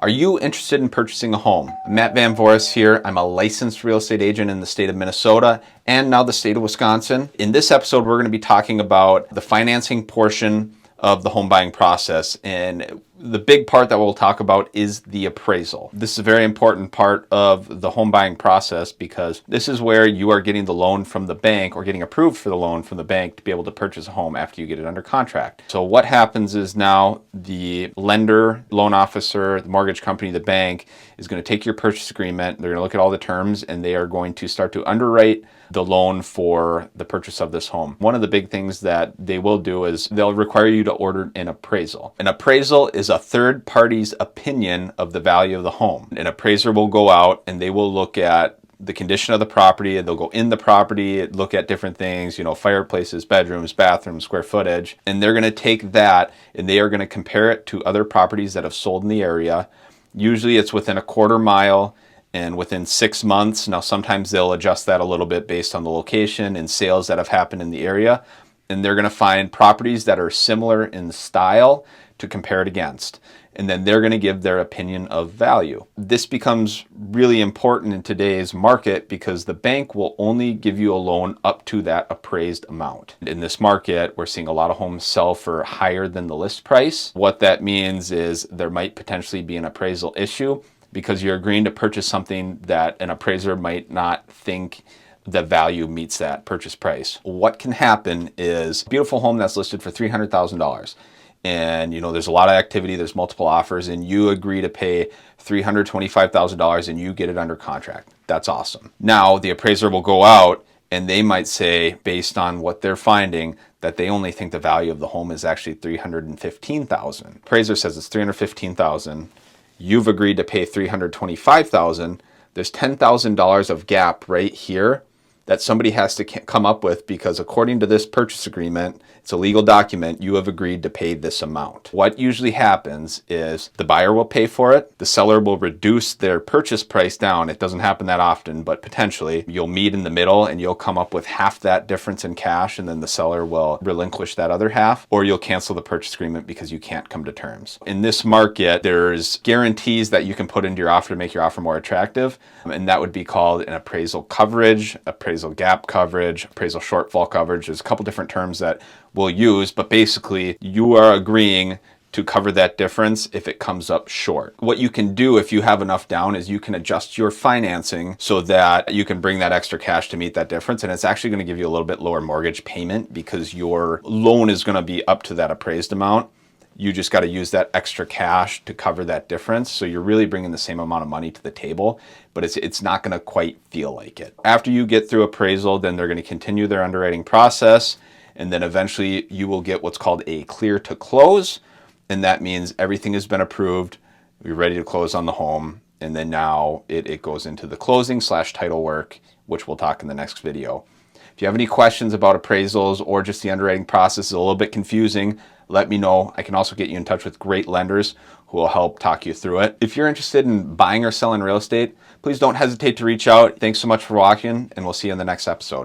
Are you interested in purchasing a home? Matt Van Voris here. I'm a licensed real estate agent in the state of Minnesota and now the state of Wisconsin. In this episode, we're going to be talking about the financing portion of the home buying process, and the big part that we'll talk about is the appraisal. This is a very important part of the home buying process because this is where you are getting the loan from the bank or getting approved for the loan from the bank to be able to purchase a home after you get it under contract. So what happens is now the lender, loan officer, the mortgage company, the bank is going to take your purchase agreement, they're going to look at all the terms, and they are going to start to underwrite the loan for the purchase of this home. One of the big things that they will do is they'll require you to order an appraisal. An appraisal is a third party's opinion of the value of the home. An appraiser will go out and they will look at the condition of the property, and they'll go in the property, look at different things, fireplaces, bedrooms, bathrooms, square footage, and they're going to take that and they are going to compare it to other properties that have sold in the area. Usually it's within a quarter mile and within 6 months. Now, sometimes they'll adjust that a little bit based on the location and sales that have happened in the area. And they're going to find properties that are similar in style to compare it against. And then they're going to give their opinion of value. This becomes really important in today's market because the bank will only give you a loan up to that appraised amount. In this market, we're seeing a lot of homes sell for higher than the list price. What that means is there might potentially be an appraisal issue, because you're agreeing to purchase something that an appraiser might not think the value meets that purchase price. What can happen is a beautiful home that's listed for $300,000. And there's a lot of activity, there's multiple offers, and you agree to pay $325,000 and you get it under contract. That's awesome. Now the appraiser will go out and they might say, based on what they're finding, that they only think the value of the home is actually $315,000. Appraiser says it's $315,000. You've agreed to pay $325,000. There's $10,000 of gap right here that somebody has to come up with, because according to this purchase agreement, it's a legal document, you have agreed to pay this amount. What usually happens is the buyer will pay for it, the seller will reduce their purchase price down. It doesn't happen that often, but potentially you'll meet in the middle and you'll come up with half that difference in cash, and then the seller will relinquish that other half, or you'll cancel the purchase agreement because you can't come to terms. In this market, there's guarantees that you can put into your offer to make your offer more attractive, and that would be called an appraisal coverage, appraisal gap coverage, appraisal shortfall coverage. There's a couple different terms that we'll use, but basically you are agreeing to cover that difference if it comes up short. What you can do if you have enough down is you can adjust your financing so that you can bring that extra cash to meet that difference, and it's actually going to give you a little bit lower mortgage payment because your loan is going to be up to that appraised amount. You just got to use that extra cash to cover that difference. So you're really bringing the same amount of money to the table, but it's not going to quite feel like it. After you get through appraisal, then they're going to continue their underwriting process. And then eventually you will get what's called a clear to close. And that means everything has been approved. You're ready to close on the home. And then now it goes into the closing / title work, which we'll talk in the next video. If you have any questions about appraisals or just the underwriting process is a little bit confusing, let me know. I can also get you in touch with great lenders who will help talk you through it. If you're interested in buying or selling real estate, please don't hesitate to reach out. Thanks so much for watching, and we'll see you in the next episode.